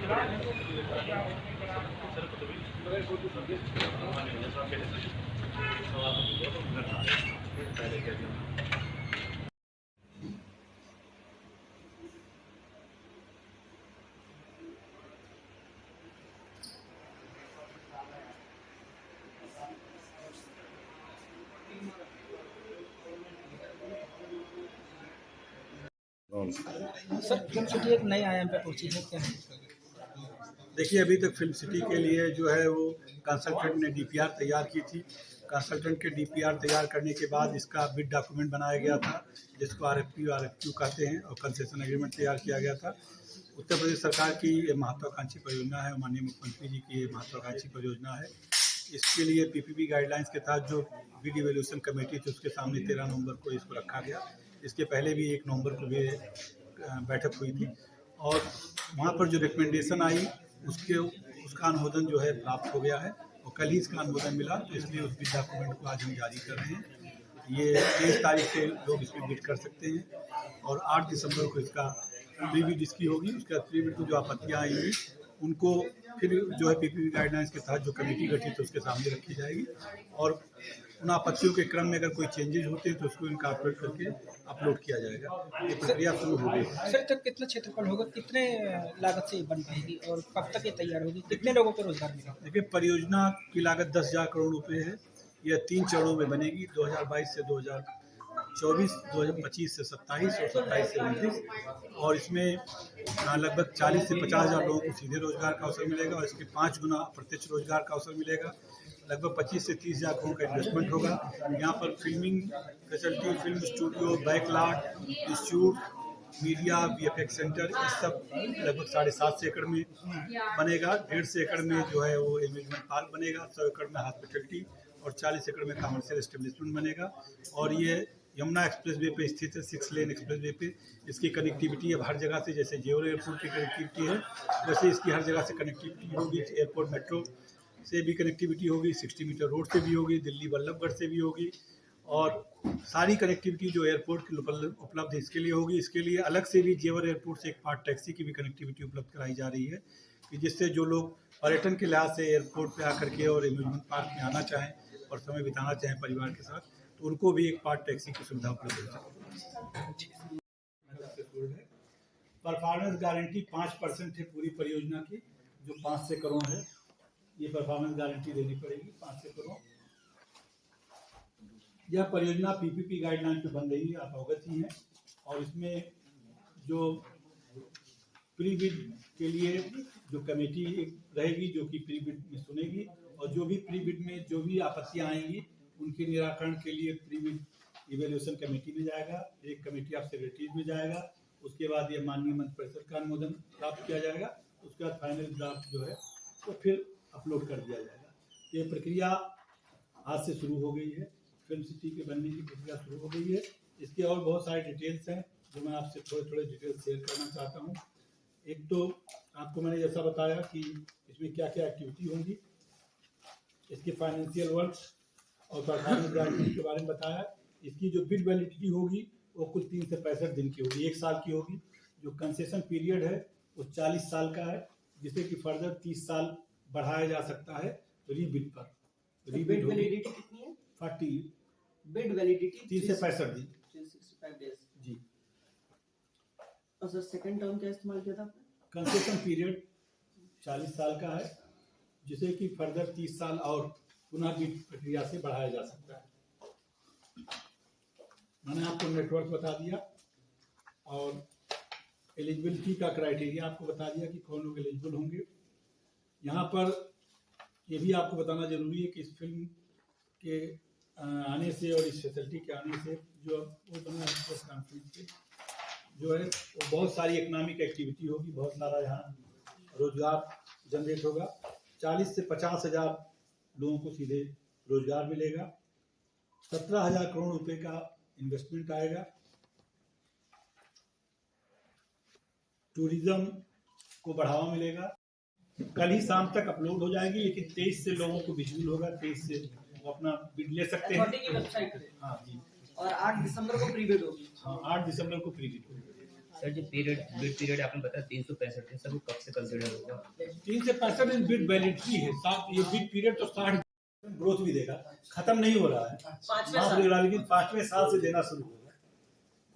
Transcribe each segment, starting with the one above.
Sir film city एक नए आयाम पे पहुंची है क्या? देखिए, अभी तक फिल्म सिटी के लिए जो है वो कंसल्टेंट ने डीपीआर तैयार की थी। कंसल्टेंट के डीपीआर तैयार करने के बाद इसका बिड डॉक्यूमेंट बनाया गया था, जिसको आरएफक्यू कहते हैं, और कंसेशन एग्रीमेंट तैयार किया गया था। उत्तर प्रदेश सरकार की ये महत्वाकांक्षी परियोजना है, माननीय मुख्यमंत्री जी की ये महत्वाकांक्षी परियोजना है। इसके लिए पीपीपी गाइडलाइंस के तहत जो बिड इवैल्यूएशन कमेटी थी, उसके सामने 13 नवंबर को इसको रखा गया। इसके पहले भी 1 नवंबर को भी बैठक हुई थी, और वहाँ पर जो रिकमेंडेशन आई उसका अनुमोदन जो है प्राप्त हो गया है, और कल ही इसका अनुमोदन मिला, तो इसलिए उस बिड डॉक्यूमेंट को आज हम जारी कर रहे हैं। ये 23 तारीख से लोग इसमें बिड कर सकते हैं, और 8 दिसंबर को इसका प्री बिड इसकी होगी। उसके बाद प्री बिड को जो आपत्तियाँ आएंगी उनको फिर जो है पीपीपी गाइडलाइंस के तहत जो कमेटी गठित है उसके सामने रखी जाएगी, और उन आपत्तियों के क्रम में अगर कोई चेंजेस होते हैं तो उसको इनकॉर्पोरेट करके अपलोड किया जाएगा। ये प्रक्रिया शुरू हो गई है। सर तक कितना क्षेत्रफल होगा, कितने लागत से बन पाएगी और कब तक ये तैयार होगी, कितने लोगों को रोजगार मिलेगा? देखिए, परियोजना की लागत 10,000 करोड़ रुपए है। यह 3 चरणों में बनेगी, 2022 से 2024, 2025 से 27 और 27 से 29, और इसमें लगभग 40 से 50,000 लोगों को सीधे रोजगार का अवसर मिलेगा, और इसके 5 गुना अप्रत्यक्ष रोजगार का अवसर मिलेगा। लगभग 25 से 30,000 करोड़ का इन्वेस्टमेंट होगा। यहाँ पर filming facility, film studio, backlot, institute, media, VFX centre, ये सब लगभग 7.5 एकड़ में बनेगा। 1.5 एकड़ में जो है वो एम्यूजमेंट पार्क बनेगा, 100 एकड़ में हॉस्पिटलिटी, और 40 एकड़ में कमर्शियल एस्टेब्लिशमेंट बनेगा। और ये यमुना एक्सप्रेस वे पे स्थित है, 6 लेन एक्सप्रेस वे पे। इसकी कनेक्टिविटी अब हर जगह से, जैसे जेवर एयरपोर्ट की कनेक्टिविटी है, वैसे इसकी हर जगह से कनेक्टिविटी होगी। एयरपोर्ट मेट्रो से भी कनेक्टिविटी होगी, 60 मीटर रोड से भी होगी, दिल्ली वल्लभगढ़ से भी होगी, और सारी कनेक्टिविटी जो एयरपोर्ट की उपलब्ध है इसके लिए होगी। इसके लिए अलग से भी जेवर एयरपोर्ट से एक पार्ट टैक्सी की भी कनेक्टिविटी उपलब्ध कराई जा रही है, कि जिससे जो लोग पर्यटन के लिहाज से एयरपोर्ट पे आकर के और एम्यूजमेंट पार्क में आना चाहें और समय बिताना चाहें परिवार के साथ, तो उनको भी एक पार्ट टैक्सी की सुविधा उपलब्ध हो सकती है। परफॉर्मेंस गारंटी 5% है पूरी परियोजना की, जो 500 करोड़ है। ये परफॉर्मेंस गारंटी देनी पड़ेगी 500 करोड़। यह परियोजना पीपीपी गाइडलाइन पे बन रही है, आप अवगत ही हैं, और इसमें जो प्री बिड के लिए जो कमेटी रहेगी जो कि प्री बिड में सुनेगी, और जो भी प्री बिड में जो भी आपत्तियां आएंगी उनके निराकरण के लिए प्री बिड इवैल्यूएशन कमेटी में जाएगा, एक कमेटी ऑफ सेक्रेटरीज में जाएगा। उसके बाद ये माननीय मंत्रिपरिषद का अनुमोदन प्राप्त किया जाएगा। उसके बाद फाइनल ड्राफ्ट जो है तो फिर अपलोड कर दिया जाएगा। ये प्रक्रिया आज से शुरू हो गई है, फिल्म सिटी के बनने की प्रक्रिया शुरू हो गई है। इसके और बहुत सारे डिटेल्स हैं जो मैं आपसे थोड़े डिटेल्स शेयर करना चाहता हूँ। एक तो आपको मैंने जैसा बताया कि इसमें क्या क्या एक्टिविटी होंगी, इसके फाइनेंशियल वर्क और परफॉर्मेंस गारंटी के बारे में बताया। इसकी जो बिड वैलिडिटी होगी वो कुल 3 से 65 दिन की होगी, 1 साल की होगी। जो कंसेशन पीरियड है वो 40 साल का है, जिसे कि फर्दर 30 साल बढ़ाया जा सकता है रीबिड पर। रीबिड वैलिडिटी कितनी है? 40। बिड वैलिडिटी 30 से 65 दिन, 365 डेज जी। और सर सेकंड टर्म क्या इस्तेमाल किया था आपने? कंसेशन पीरियड 40 साल का है, जिसे कि फर्दर 30 साल और पुनः बिड प्रक्रिया से बढ़ाया जा सकता है। मैंने आपको नेटवर्क बता दिया, और एलिजिबिलिटी का क्राइटेरिया आपको बता दिया कि कौन लोग एलिजिबल होंगे। यहाँ पर ये भी आपको बताना जरूरी है कि इस फिल्म के आने से और इस फैसिलिटी के आने से जो वो बना प्रेस कॉन्फ्रेंस के जो है वो बहुत सारी इकोनॉमिक एक्टिविटी होगी, बहुत सारा यहाँ रोजगार जनरेट होगा। 40 से 50,000 लोगों को सीधे रोजगार मिलेगा। 17,000 करोड़ रुपए का इन्वेस्टमेंट आएगा। टूरिज्म को बढ़ावा मिलेगा। कल ही शाम तक अपलोड हो जाएगी, लेकिन 23 से लोगों को विजुअल होगा, 23 से वो अपना बिड ले सकते हैं। वेबसाइट पे। हाँ जी। और 8 दिसंबर को प्री बिड होगी। हाँ, 8 दिसंबर को प्री बिड होगी। सर जो बिड पीरियड आपने बताया 365 दिन, सर वो कब से कंसिडर होगा? 3 से 65 दिन बिड वैलिडिटी है। ये बिड पीरियड तो 60 ग्रोथ भी देगा, खत्म नहीं हो रहा है। माफ नहीं हो रहा, लेकिन 5वें साल से देना शुरू होगा।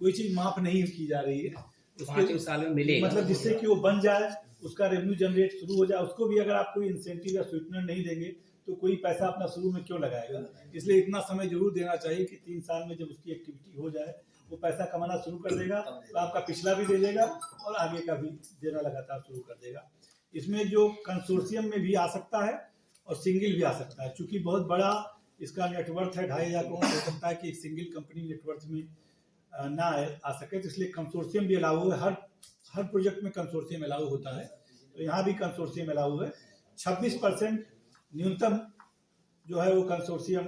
कोई चीज माफ नहीं की जा रही है, 5वें साल में मिलेगा, मतलब जिससे कि वो बन जाए, उसका रेवेन्यू जनरेट शुरू हो जाए। उसको भी अगर आप कोई इंसेंटिव या स्वीटनर नहीं देंगे तो कोई पैसा अपना शुरू में क्यों लगाएगा। इसलिए इतना समय जरूर देना चाहिए कि 3 साल में जब उसकी एक्टिविटी हो जाए वो पैसा कमाना शुरू कर देगा, तो आपका पिछला भी दे देगा और आगे का भी देना लगातार शुरू कर देगा। इसमें जो कंसोर्शियम में भी आ सकता है और सिंगल भी आ सकता है। चूंकि बहुत बड़ा इसका नेटवर्थ है, 2,500 करोड़, हो सकता है कि एक सिंगल कंपनी नेटवर्थ में ना आ सके, तो इसलिए कंसोर्शियम भी अलाउ है। हर प्रोजेक्ट में कंसोर्शियम अलाउ होता है, तो यहाँ भी कंसोर्शियम अलाउ है। 26% न्यूनतम जो है वो कंसोर्शियम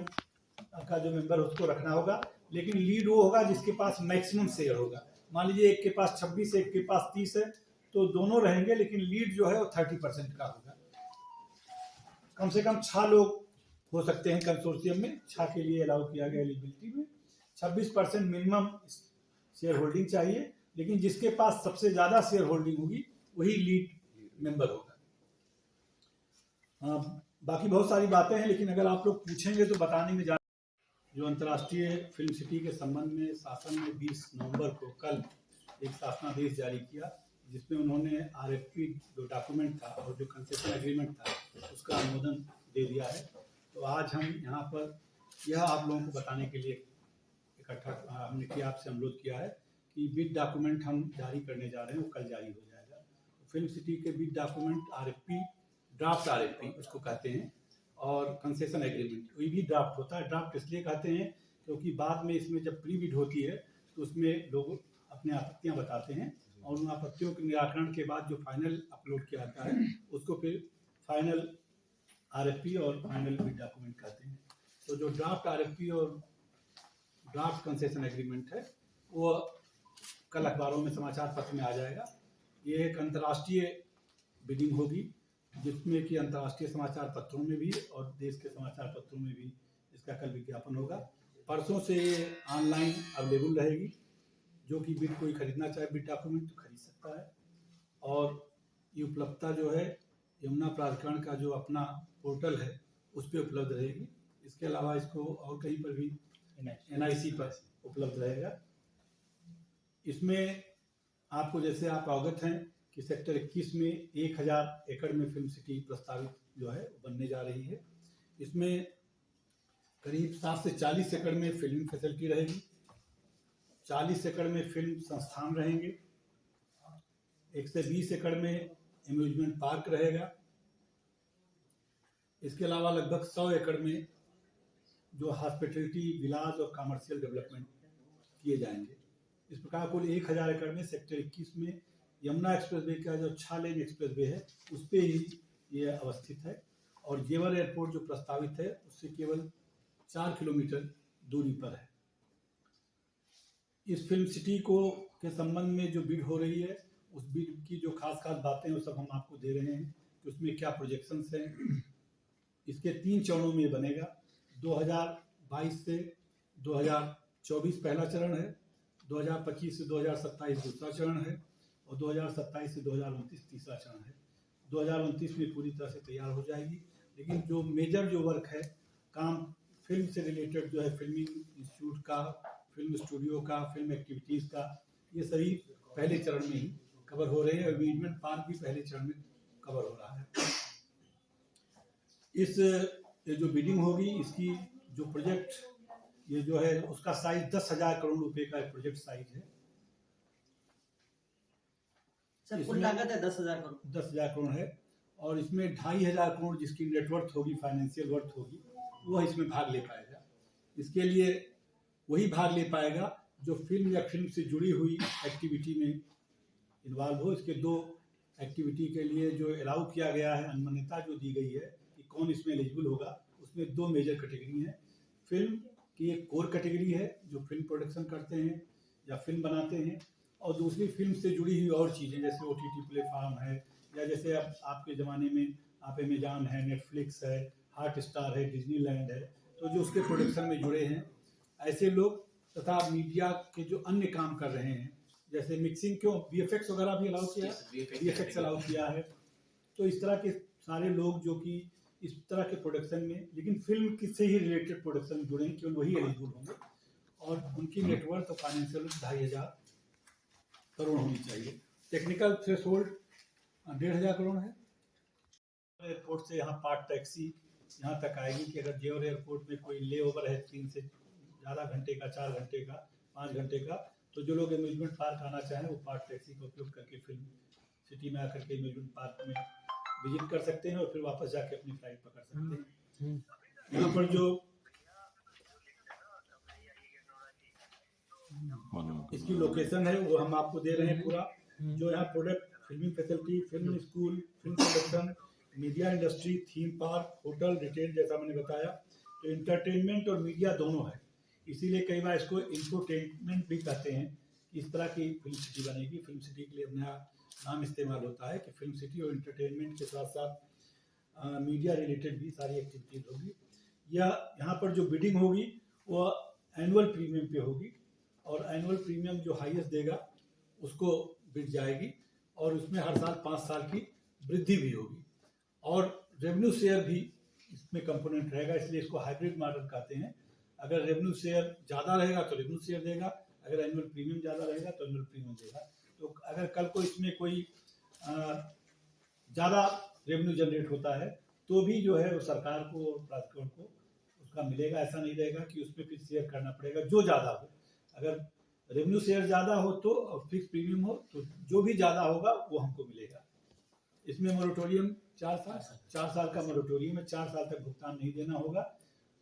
का जो मेंबर उसको रखना होगा, लेकिन लीड वो होगा जिसके पास मैक्सिमम शेयर होगा। मान लीजिए एक के पास 26 है, एक के पास 30 है, तो दोनों रहेंगे, लेकिन लीड जो है वो 30% का होगा। कम से कम 6 लोग हो सकते हैं कंसोर्शियम में, 6 के लिए अलाउ किया गया एलिजिबिलिटी में। 26% मिनिमम शेयर होल्डिंग चाहिए, लेकिन जिसके पास सबसे ज्यादा शेयर होल्डिंग होगी वही लीड मेंबर होगा। बाकी बहुत सारी बातें हैं, लेकिन अगर आप लोग पूछेंगे तो बताने में जो अंतर्राष्ट्रीय फिल्म सिटी के संबंध में शासन ने 20 नवंबर को कल एक शासनादेश जारी किया, जिसमें उन्होंने RFP जो डॉक्यूमेंट था और जो कंसेशन एग्रीमेंट था उसका अनुमोदन दे दिया है। तो आज हम यहाँ पर यह आप लोगों को बताने के लिए इकट्ठा हमने किया, आपसे अनुरोध किया है कि बिड डॉक्यूमेंट हम जारी करने जा रहे हैं, वो कल जारी हो जाएगा। तो फिल्म सिटी के bid document RFP, draft RFP उसको कहते हैं, और कंसेशन एग्रीमेंट ये भी ड्राफ्ट होता है। ड्राफ्ट इसलिए कहते हैं क्योंकि बाद में इसमें जब प्री बिड होती है तो उसमें लोग अपने आपत्तियां बताते हैं, और उन आपत्तियों के निराकरण के बाद जो फाइनल अपलोड किया जाता है उसको फिर फाइनल RFP और फाइनल बिड डॉक्यूमेंट कहते हैं। तो जो ड्राफ्ट RFP और ड्राफ्ट कंसेशन एग्रीमेंट है वो कल अखबारों में समाचार पत्र में आ जाएगा। ये एक अंतर्राष्ट्रीय बिडिंग होगी, जिसमें कि अंतर्राष्ट्रीय समाचार पत्रों में भी और देश के समाचार पत्रों में भी इसका कल विज्ञापन होगा। परसों से ये ऑनलाइन अवेलेबल रहेगी, जो कि बिड कोई खरीदना चाहे बिड डॉक्यूमेंट तो खरीद सकता है। और ये उपलब्धता जो है यमुना प्राधिकरण का जो अपना पोर्टल है उस पर उपलब्ध रहेगी। इसके अलावा इसको और कहीं पर भी NIC पर उपलब्ध रहेगा। इसमें आपको, जैसे आप अवगत हैं कि सेक्टर 21 में 1000 एकड़ में फिल्म सिटी प्रस्तावित जो है बनने जा रही है। इसमें करीब 7 से 40 एकड़ में फिल्म फैसिलिटी रहेगी, 40 एकड़ में फिल्म संस्थान रहेंगे, 120 एकड़ में एम्यूजमेंट पार्क रहेगा। इसके अलावा लगभग 100 एकड़ में जो हॉस्पिटलिटी, विलाज और कमर्शियल डेवलपमेंट किए जाएंगे। इस प्रकार कुल 1000 एकड़ में सेक्टर 21 में यमुना एक्सप्रेसवे का जो 6 लेन एक्सप्रेसवे है उस पर ही ये अवस्थित है, और जेवर एयरपोर्ट जो प्रस्तावित है उससे केवल 4 किलोमीटर दूरी पर है। इस फिल्म सिटी को के संबंध में जो बिड हो रही है उस बिड की जो खास बातें हैं वो सब हम आपको दे रहे हैं कि उसमें क्या प्रोजेक्शंस हैं। इसके 3 चरणों में बनेगा। 2022 से 2024 पहला चरण है, 2025 से 2027 दूसरा चरण है, और 2027 से 2029 तीसरा चरण है। 2029 में पूरी तरह से तैयार हो जाएगी, लेकिन जो मेजर जो वर्क है, काम फिल्म से रिलेटेड जो है, फिल्मिंग इंस्टीट्यूट का, फिल्म स्टूडियो का, फिल्म एक्टिविटीज़ का, ये सभी पहले चरण में ही कवर हो रहे हैं। अम्यूजमेंट पार्क भी पहले चरण में कवर हो रहा है। इस ये जो बिडिंग होगी, इसकी जो प्रोजेक्ट ये जो है उसका साइज 10,000 करोड़ रुपए का प्रोजेक्ट साइज है। कुल लागत है 10,000 करोड़ है, और इसमें 2,500 करोड़ जिसकी नेटवर्थ होगी, फाइनेंशियल वर्थ होगी, वह इसमें भाग ले पाएगा। इसके लिए वही भाग ले पाएगा जो फिल्म या फिल्म से जुड़ी हुई एक्टिविटी में इन्वॉल्व हो। इसके 2 एक्टिविटी के लिए जो अलाउ किया गया है, अनुमान्यता जो दी गई है कि कौन इसमें एलिजिबल होगा, उसमें 2 मेजर कैटेगरी हैं। फिल्म की एक कोर कैटेगरी है जो फिल्म प्रोडक्शन करते हैं या फिल्म बनाते हैं, और दूसरी फिल्म से जुड़ी हुई और चीज़ें जैसे OTT प्लेटफॉर्म है, या जैसे अब आपके ज़माने में आप अमेजॉन है, नेटफ्लिक्स है, हॉटस्टार है, डिज्नीलैंड है, तो जो उसके प्रोडक्शन में जुड़े हैं ऐसे लोग, तथा मीडिया के जो अन्य काम कर रहे हैं जैसे मिक्सिंग क्यों VFX वगैरह भी अलाउ किया है, VFX अलाउ किया है। तो इस तरह के सारे लोग जो कि इस तरह के प्रोडक्शन में, लेकिन फिल्म से ही रिलेटेड प्रोडक्शन में जुड़े हैं, केवल वही एलिजिबल होंगे और उनकी नेटवर्थ और फाइनेंशियल 2,500 करोड़ होनी चाहिए। टेक्निकल थ्रेशोल्ड 1,500 करोड़ है। एयरपोर्ट से यहाँ पार्ट टैक्सी यहाँ तक आएगी कि अगर जेवर एयरपोर्ट में कोई ले ओवर है 3 से ज़्यादा घंटे का, 4 घंटे का, 5 घंटे का, तो जो लोग अम्यूजमेंट पार्क आना चाहें वो पार्ट टैक्सी का उपयोग करके फिल्म सिटी में आकर के अम्यूजमेंट पार्क में विजिट कर सकते हैं और फिर वापस जाके अपनी फ्लाइट पकड़ सकते हैं। यहाँ पर जो इसकी लोकेशन है वो हम आपको दे रहे हैं पूरा। जो यहाँ product, filming facility, film school, film production, media industry, theme park, hotel, retail, जैसा मैंने बताया, तो इंटरटेनमेंट और मीडिया दोनों है। इसीलिए कई बार इसको इंफोटेनमेंट भी कहते हैं। इस तरह की फिल्म सिटी बनेगी। फिल्म सिटी के लिए नया नाम इस्तेमाल होता है कि फिल्म सिटी, और इंटरटेनमेंट के साथ साथ मीडिया रिलेटेड भी सारी एक्टिविटीज होगी। या यहाँ पर जो बिडिंग होगी वो एनुअल प्रीमियम पे होगी और एनुअल प्रीमियम जो हाईएस्ट देगा उसको बिड जाएगी और उसमें हर साल 5 साल की वृद्धि भी होगी और रेवेन्यू शेयर भी इसमें कंपोनेंट रहेगा। इसलिए इसको हाइब्रिड मॉडल कहते हैं। अगर रेवेन्यू शेयर ज़्यादा रहेगा तो रेवेन्यू शेयर देगा, अगर एनुअल प्रीमियम ज़्यादा रहेगा तो एनुअल प्रीमियम देगा। तो अगर कल को इसमें कोई ज़्यादा रेवेन्यू जनरेट होता है तो भी जो है वो सरकार को और प्राधिकरण को उसका मिलेगा। ऐसा नहीं रहेगा कि उसमें फिर शेयर करना पड़ेगा जो ज़्यादा हो। अगर रेवेन्यू शेयर ज़्यादा हो तो और फिक्स प्रीमियम हो तो जो भी ज़्यादा होगा वो हमको मिलेगा। इसमें मोरेटोरियम 4 साल का मोरेटोरियम है। 4 साल तक भुगतान नहीं देना होगा,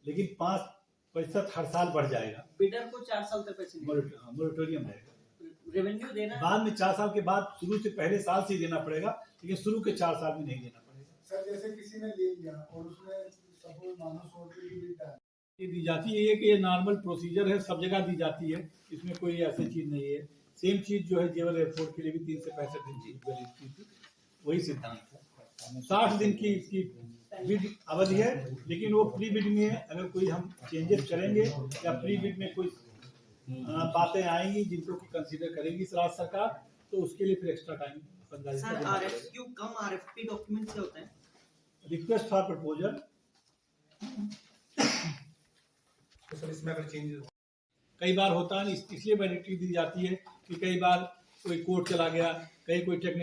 लेकिन 5% हर साल बढ़ जाएगा। बिडर को 4 साल तक पैसे मोरेटोरियम रहेगा। रेवेन्यू देना बाद में 4 साल के बाद शुरू से पहले साल से ही देना पड़ेगा, लेकिन शुरू के 4 साल में नहीं देना पड़ेगा। सर जैसे किसी ने ले लिया और उसने सपोज मानो 100 की बिल डाली, ये दी जाती है। ये कि ये नॉर्मल प्रोसीजर है, सब जगह दी जाती है, इसमें कोई ऐसी चीज़ नहीं है। सेम चीज़ जो है जेवर एयरपोर्ट के लिए भी 3 से 65 दिन की वैलिडिटी थी, वही सिद्धांत है। 60 दिन की इसकी बिड अवधि है, लेकिन वो प्री बिड में अगर कोई हम चेंजेस करेंगे या प्री बिड में कोई बातें आएंगी जिनको की कंसीडर करेगी राज्य सरकार, तो उसके लिए फिर एक्स्ट्रा टाइम 15 दिन सर आरएफक्यू कम आरएफपी डॉक्यूमेंट्स क्या होते हैं? Request for proposal. सर इसमें अगर चेंजेस कई बार होता है, इसलिए वैलिडिटी दी जाती है कि कई बार कोई कोर्ट चला गया, कहीं कोई टेक्निकल